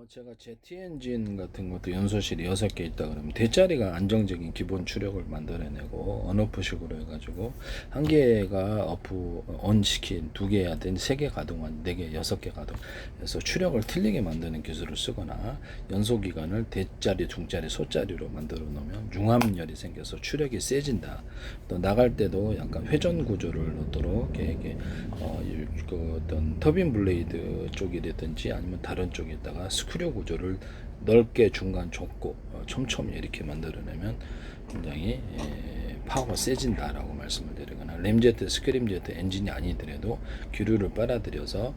제가 제트 엔진 같은 것도 연소실이 6개 있다 그러면 대짜리가 안정적인 기본 추력을 만들어내고 언오프식으로 해가지고 한 개가 온 시킨 2개 하든 3개 가동한 4개 6개 가동해서 추력을 틀리게 만드는 기술을 쓰거나 연소기관을 대짜리 중짜리 소짜리로 만들어 놓으면 융합열이 생겨서 추력이 세진다. 또 나갈 때도 약간 회전 구조를 넣도록 이렇게 그 어떤 터빈 블레이드 쪽이라든지 아니면 다른 쪽에다가 스크류 구조를 넓게 중간 좁고 촘촘히 이렇게 만들어내면 굉장히 파워가 세진다라고 말씀을 드리거나, 램제트, 스크림제트 엔진이 아니더라도 기류를 빨아들여서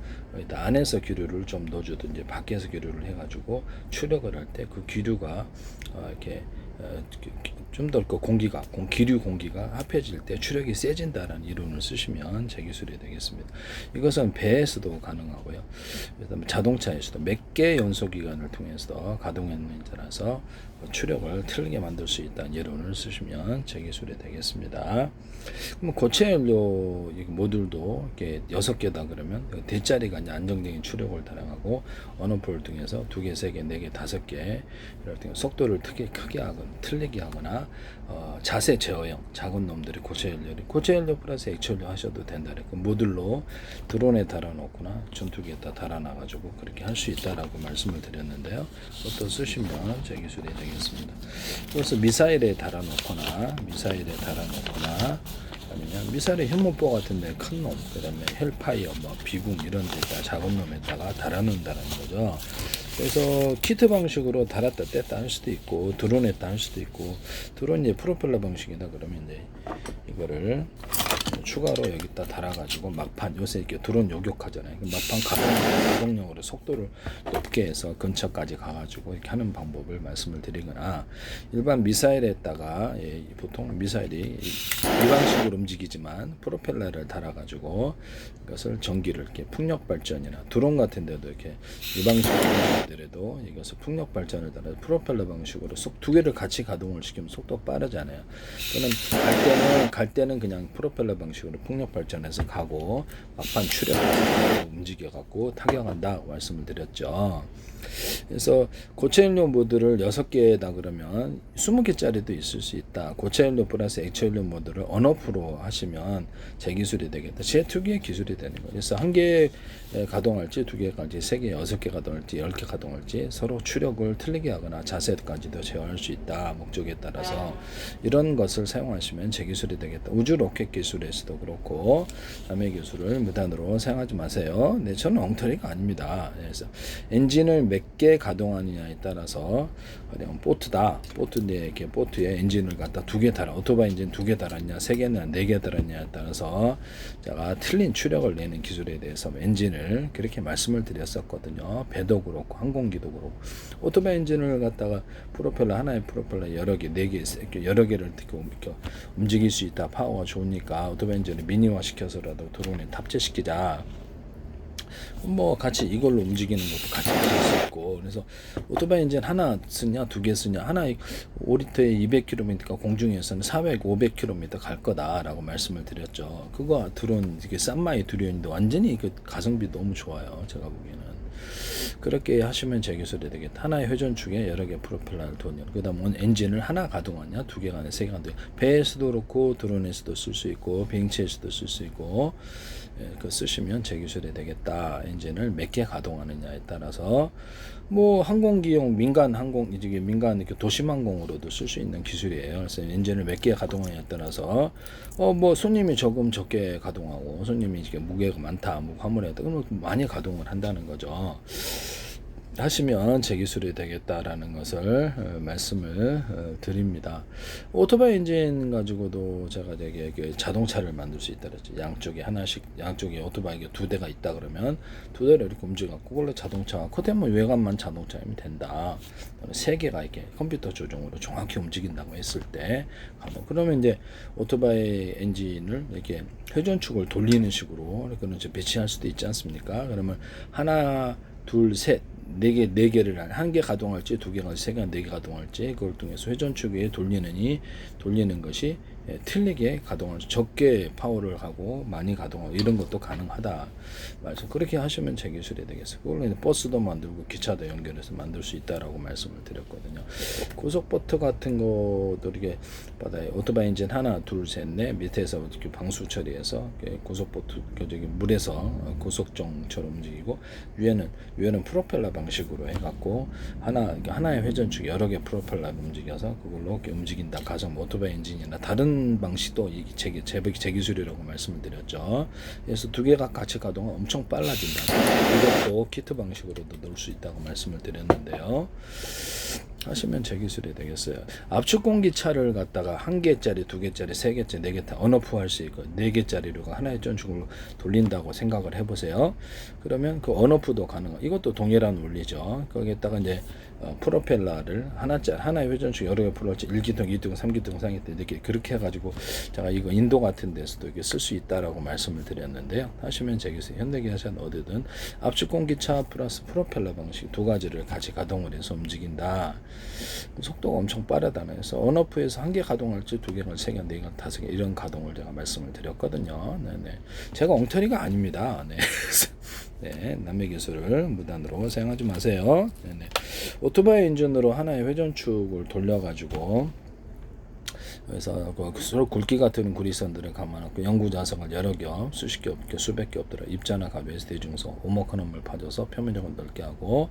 안에서 기류를 좀 넣어주든지 밖에서 기류를 해가지고 추력을 할 때 그 기류가 이렇게 좀 더 그 기류 공기가 합해질 때 추력이 세진다라는 이론을 쓰시면 제 기술이 되겠습니다. 이것은 배에서도 가능하고요. 자동차에서도 몇 개 연소 기관을 통해서 가동했느냐에 따라서 추력을 틀리게 만들 수 있다는 이론을 쓰시면 제 기술이 되겠습니다. 그럼 고체 연료 모듈도 이렇게 6개다 그러면 대짜리가 이제 안정적인 추력을 달성하고 언어폴을 통해서 2개, 3개, 4개, 5개 이렇게 속도를 크게 하거나 틀리게 하거나 자세 제어형 작은 놈들이 고체 연료 플러스 액체 연료 하셔도 된다. 그 모듈로 드론에 달아놓거나 전투기에다 달아놔가지고 그렇게 할 수 있다라고 말씀을 드렸는데요. 그것도 쓰시면 제 기술이 되겠습니다. 그래서 미사일에 달아놓거나 아니면 미사일의 현무포 같은데 큰 놈, 그다음에 헬파이어, 비궁 이런 데다 작은 놈에다가 달아놓는다는 거죠. 그래서 키트 방식으로 달았다 뗐다 할 수도 있고 드론에다 할 수도 있고, 드론이 프로펠러 방식이다 그러면 이제 이거를 추가로 여기다 달아가지고 막판, 요새 이렇게 드론 요격하잖아요. 막판 가동력으로 속도를 높게 해서 근처까지 가가지고 이렇게 하는 방법을 말씀을 드리거나, 일반 미사일에다가 보통 미사일이 이 방식으로 움직이지만 프로펠러를 달아가지고 이것을 전기를 이렇게 풍력 발전이나 드론 같은 데도 이렇게 이 방식으로 움직이더라도 이것을 풍력 발전을 달아 프로펠러 방식으로 2개를 같이 가동을 시키면 속도가 빠르잖아요. 또는 갈 때는 그냥 프로펠러 방식으로 풍력 발전해서 가고 막판 추력을 움직여 갖고 타격한다 말씀을 드렸죠. 그래서 고체 연료 모드를 6개다 그러면 20개짜리도 있을 수 있다. 고체 연료 플러스 액체 연료 모드를 언오프로 하시면 제 기술이 되겠다. 제 2개의 기술이 되는 거예요. 그래서 1개 가동할지 2개 갈지 3개, 6개 가동할지 10개 가동할지 서로 추력을 틀리게 하거나 자세까지도 제어할 수 있다. 목적에 따라서 이런 것을 사용하시면 제 기술이 되겠다. 우주 로켓 기술에서도 그렇고 남의 기술을 무단으로 사용하지 마세요. 네, 저는 엉터리가 아닙니다. 그래서 엔진을 몇 개 가동하느냐에 따라서 보트다. 이렇게 보트에 엔진을 갖다 2개 달아. 오토바이 엔진 2개 달았냐, 3개냐, 4개 달았냐에 따라서 제가 틀린 추력을 내는 기술에 대해서 엔진을 그렇게 말씀을 드렸었거든요. 배도 그렇고 항공기도 그렇고 오토바이 엔진을 갖다가 하나의 프로펠러 여러 개, 4개, 여러 개를 이렇게 움직일 수 있다. 파워가 좋으니까 오토바이 엔진을 미니화 시켜서라도 드론에 탑재시키자. 같이 이걸로 움직이는 것도 같이 할 수 있고, 그래서 오토바이 엔진 하나 쓰냐 2개 쓰냐, 하나 5리터에 200km가 공중에서는 400, 500km 갈 거다라고 말씀을 드렸죠. 그거 드론 이게 싼마이 드론인데 완전히 그 가성비 너무 좋아요. 제가 보기에는 그렇게 하시면 제 기술이 되겠다. 하나의 회전축에 여러 개 프로펠러를 두는, 그다음 엔진을 하나 가동하냐 2개 가냐 3개 가냐, 배에서도 그렇고 드론에서도 쓸 수 있고 비행체에서도 쓸 수 있고, 그거 쓰시면 제 기술이 되겠다. 엔진을 몇 개 가동하느냐에 따라서 항공기용 민간 이렇게 도심항공으로도 쓸 수 있는 기술이에요. 그래서 엔진을 몇 개 가동하냐에 따라서 손님이 적게 가동하고 손님이 이렇게 무게가 많다, 화물에 그러면 많이 가동을 한다는 거죠. 하시면 제 기술이 되겠다라는 것을 말씀을 드립니다. 오토바이 엔진 가지고도 제가 되게 자동차를 만들 수 있다 그랬죠. 양쪽에 오토바이가 2대가 있다 그러면 2대를 이렇게 움직여갖고 그걸로 자동차, 그때면 외관만 자동차이면 된다. 3개가 이렇게 컴퓨터 조종으로 정확히 움직인다고 했을 때, 그러면 이제 오토바이 엔진을 이렇게 회전축을 돌리는 식으로 이렇게 배치할 수도 있지 않습니까? 그러면 하나, 둘, 셋, 4개를 한 개 가동할지 2개 가동할지 3개, 4개 가동할지 그걸 통해서 회전축 위에 돌리는 것이 틀리게 가동을 적게 파워를 하고 많이 가동하고 이런 것도 가능하다. 말씀 그렇게 하시면 제 기술이 되겠어요. 그걸로 버스도 만들고 기차도 연결해서 만들 수 있다라고 말씀을 드렸거든요. 고속보트 같은 것도 이렇게 바다에 오토바이 엔진 하나, 둘, 셋, 넷 밑에서 이렇게 방수 처리해서 고속보트 저기 물에서 고속정처럼 움직이고 위에는 프로펠러 방식으로 해갖고 하나의 회전축 여러 개 프로펠러를 움직여서 그걸로 이렇게 움직인다. 가정 오토바이 엔진이나 다른 방식도 제 기술이라고 말씀을 드렸죠. 그래서 두 개가 같이 가동은 엄청 빨라진다. 이것도 키트 방식으로도 넣을 수 있다고 말씀을 드렸는데요. 하시면 제 기술이 되겠어요. 압축 공기차를 갖다가 한 개짜리, 두 개짜리, 세 개짜리, 네 개 다 언오프 할 수 있고 네 개짜리로 하나의 전축을 돌린다고 생각을 해보세요. 그러면 그 언오프도 가능한. 이것도 동일한 원리죠. 거기에다가 이제 프로펠러를 하나의 회전축 여러 개 풀어지 1기통, 2기통, 3기통, 4기통 이렇게 그렇게 해가지고 제가 이거 인도 같은 데서도 이렇게 쓸 수 있다라고 말씀을 드렸는데요. 하시면 제 기술 현대기아차는 어디든 압축 공기차 플러스 프로펠러 방식 두 가지를 같이 가동을 해서 움직인다. 속도가 엄청 빠르다는 해서 언오프에서 한 개 가동할지 두 개가 세 개, 네 개, 다섯 개 이런 가동을 제가 말씀을 드렸거든요. 네네. 제가 엉터리가 아닙니다. 네. 네, 남의 기술을 무단으로 사용하지 마세요. 네네. 오토바이 엔진으로 하나의 회전축을 돌려가지고 그래서 서로 굵기가 드는 구리선들을 감안하고 연구 자석을 여러 겹, 수십 겹, 수백 겹 들어 입자나 가벼워서 대중성, 오목한음을 파줘서 표면적을 넓게 하고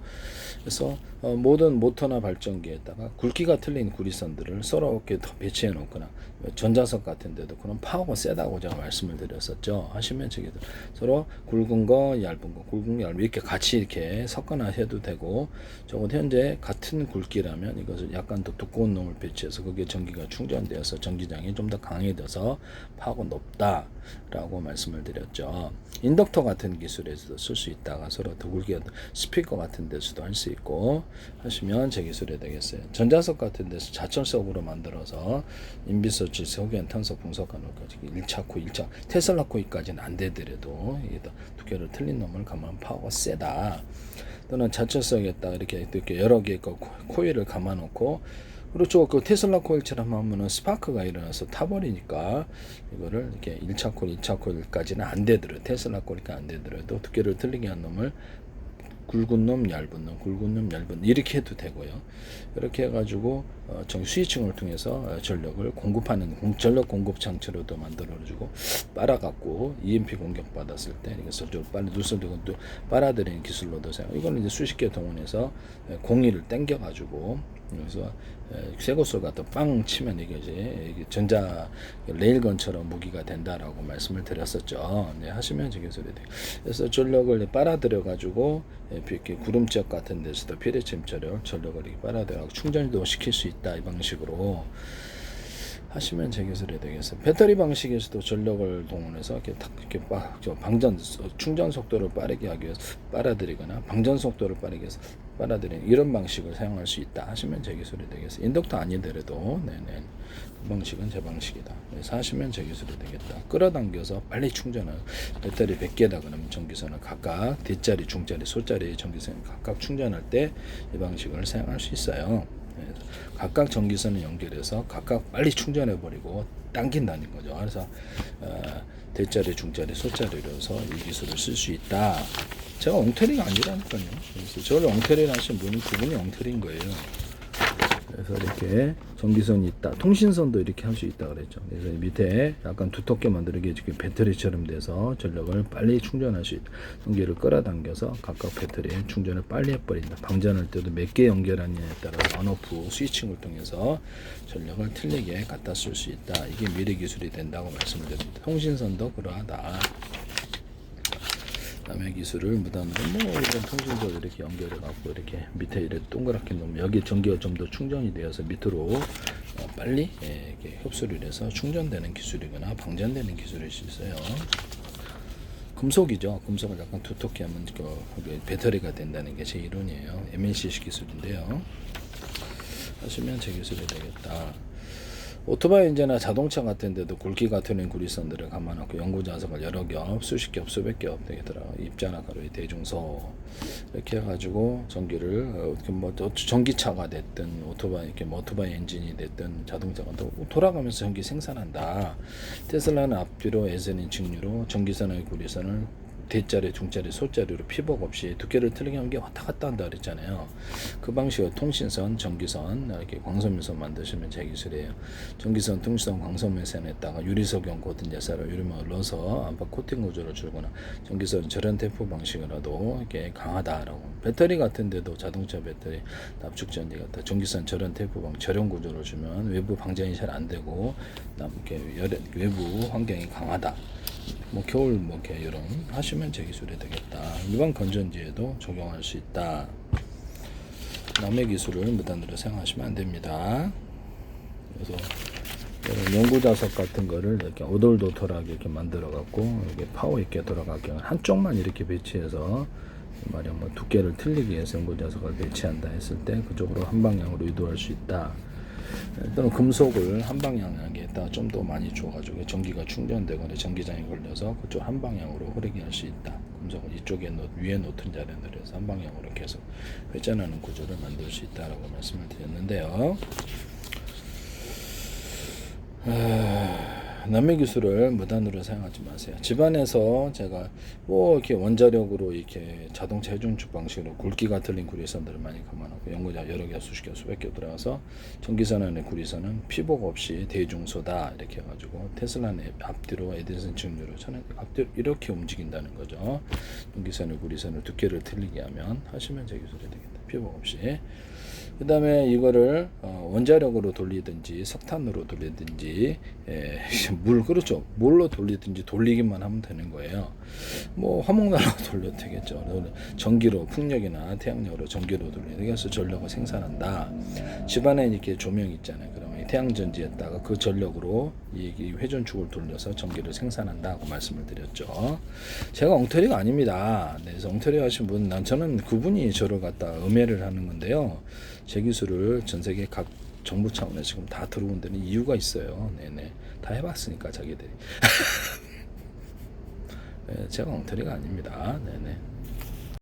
그래서 모든 모터나 발전기에다가 굵기가 틀린 구리선들을 서로 이렇게 배치해 놓거나 전자석 같은 데도 그런 파워가 세다고 제가 말씀을 드렸었죠. 하시면 저기 서로 굵은 거, 얇은 거, 굵은 거, 얇은 거 이렇게 같이 이렇게 섞거나 해도 되고 적어도 현재 같은 굵기라면 이것을 약간 더 두꺼운 놈을 배치해서 거기에 전기가 충전되어서 전기장이 좀 더 강해져서 파워가 높다라고 말씀을 드렸죠. 인덕터 같은 기술에서도 쓸 수 있다가 서로 더 굵게 스피커 같은 데서도 할 수 있고 하시면 제 기술이 되겠어요. 전자석 같은 데서 자철석으로 만들어서 인비서치, 석유엔, 탄소, 분석하는까지 1차 코, 1차 테슬라 코일까지는 안 되더라도 이게 더 두께를 틀린 놈을 감안하면 파워가 세다. 또는 자철석에다 이렇게 여러 개의 코일을 감아놓고 그렇죠. 그 테슬라 코일처럼 하면은 스파크가 일어나서 타버리니까 이거를 이렇게 1차 코일, 2차 코일까지는 안 되더라도 테슬라 코일까 안 되더라도 두께를 틀리게 한 놈을 굵은 놈, 얇은 놈, 굵은 놈, 얇은 놈 이렇게 해도 되고요. 이렇게 해가지고 스위칭을 통해서 전력을 공급하는 전력 공급 장치로도 만들어주고 빨아갖고 EMP 공격 받았을 때 이것을 좀 빨리 누설되고 또 빨아들이는 기술로도 사용. 이거는 이제 수십 개 동원해서 공이를 당겨가지고 그래서 쇠고슬 같은 빵 치면 이게 이제 전자 레일건처럼 무기가 된다라고 말씀을 드렸었죠. 네, 하시면 저게 소리 돼요. 그래서 전력을 빨아들여 가지고 이렇게 구름지역 같은 데서도 피레침처럼 전력을 이렇게 빨아들여 충전도 시킬 수 있다 이 방식으로 하시면 제 기술이 되겠어요. 배터리 방식에서도 전력을 동원해서 이렇게 방전 충전 속도를 빠르게 하기 위해서 빨아들이거나 방전 속도를 빠르게 해서 빨아들이는 이런 방식을 사용할 수 있다 하시면 제 기술이 되겠어요. 인덕터 아니더라도 네네 그 방식은 제 방식이다. 그래서 하시면 제 기술이 되겠다. 끌어당겨서 빨리 충전을 배터리 100개다 그러면 전기선을 각각 뒷자리, 중자리, 소자리 전기선을 각각 충전할 때 이 방식을 사용할 수 있어요. 각각 전기선을 연결해서 각각 빨리 충전해 버리고 당긴다는 거죠. 그래서 대자리, 중자리, 소자리로서 이 기술을 쓸 수 있다. 제가 엉터리가 아니라니까요. 그래서 저를 엉터리를 하신 분은 그분이 엉터리인 거예요. 그래서 이렇게 전기선이 있다. 통신선도 이렇게 할 수 있다 그랬죠. 그래서 밑에 약간 두텁게 만들게 배터리처럼 돼서 전력을 빨리 충전할 수 있다. 전기를 끌어당겨서 각각 배터리에 충전을 빨리 해버린다. 방전할 때도 몇 개 연결하느냐에 따라서 온오프 스위칭을 통해서 전력을 틀리게 갖다 쓸 수 있다. 이게 미래 기술이 된다고 말씀을 드립니다. 통신선도 그러하다. 남의 기술을 무단으로 이런 통신선 이렇게 연결해 갖고 이렇게 밑에 이렇게 동그랗게 놓으면 여기 전기가 좀 더 충전이 되어서 밑으로 빨리 이렇게 흡수를 해서 충전되는 기술이거나 방전되는 기술일 수 있어요. 금속이죠. 금속을 약간 두텁게 하면 배터리가 된다는 게 제 이론이에요. MNC식 기술인데요. 하시면 제 기술이 되겠다. 오토바이 인제나 자동차 같은 데도 굵기가 틀린 구리선들을 감안하고 연구 좌석을 여러 겹, 수십 겹, 수백 겹 되더라고. 입자나 가로의 대중소 이렇게 해가지고 전기를 뭐 전기차가 됐든 오토바이 이렇게 뭐 오토바이 엔진이 됐든 자동차가 또 돌아가면서 전기 생산한다. 테슬라는 앞뒤로 에센인 직류로 전기선의 구리선을 대자리, 중자리, 소자리로 피복 없이 두께를 틀리게 한 게 왔다 갔다 한다 그랬잖아요. 그 방식으로 통신선, 전기선, 이렇게 광선면선 만드시면 제 기술이에요. 전기선, 통신선, 광선면선에다가 유리석용 고든 예사로 유리막을 넣어서 안팎 코팅 구조를 주거나 전기선 절연 태포 방식으로도 이렇게 강하다라고. 배터리 같은 데도 자동차 배터리 납축 전지 같다. 전기선 절연 태포 방 절연 구조를 주면 외부 방전이 잘 안 되고 이렇게 외부 환경이 강하다. 뭐 겨울 뭐 이런 하시면 제 기술이 되겠다. 일반 건전지에도 적용할 수 있다. 남의 기술을 무단으로 사용하시면 안 됩니다. 그래서 이런 연구 자석 같은 거를 이렇게 오돌도돌하게 이렇게 만들어 갖고 이게 파워 있게 돌아가게 한쪽만 이렇게 배치해서 말이야 뭐 두께를 틀리게 해서 연구 자석을 배치한다 했을 때 그쪽으로 한 방향으로 유도할 수 있다. 또는 금속을 한 방향에다 좀 더 많이 줘가지고 전기가 충전되거나 전기장이 걸려서 그쪽 한 방향으로 흐르게 할 수 있다. 금속을 이쪽에 위에 놓든 자리에 내려서 한 방향으로 계속 회전하는 구조를 만들 수 있다라고 말씀을 드렸는데요. 남의 기술을 무단으로 사용하지 마세요. 집안에서 제가 뭐 이렇게 원자력으로 이렇게 자동차 회전축 방식으로 굵기가 틀린 구리선들을 많이 감안하고 연구자 여러 개 수십 개 수백 개 들어가서 전기선 안의 구리선은 피복 없이 대중소다 이렇게 해가지고 테슬라는 앞뒤로 에디슨 직류로 저는 앞뒤로 이렇게 움직인다는 거죠. 전기선의 구리선을 두께를 틀리게 하면 하시면 제 기술이 되겠다. 피복 없이. 그 다음에 이거를 원자력으로 돌리든지 석탄으로 돌리든지 그렇죠. 뭘로 돌리든지 돌리기만 하면 되는 거예요. 뭐 화목난로 돌려도 되겠죠. 전기로 풍력이나 태양력으로 전기로 돌리는 그래서 전력을 생산한다. 집안에 이렇게 조명 있잖아요. 그러면 태양전지에다가 그 전력으로 이 회전축을 돌려서 전기를 생산한다고 말씀을 드렸죠. 제가 엉터리가 아닙니다. 네, 그래서 엉터리 하신 분, 저는 그분이 저를 갖다 음해를 하는 건데요. 제 기술을 전 세계 각 정부 차원에서 지금 다 들어온 데는 이유가 있어요. 네네. 다 해봤으니까 자기들이. 네, 제가 엉터리가 아닙니다. 네네.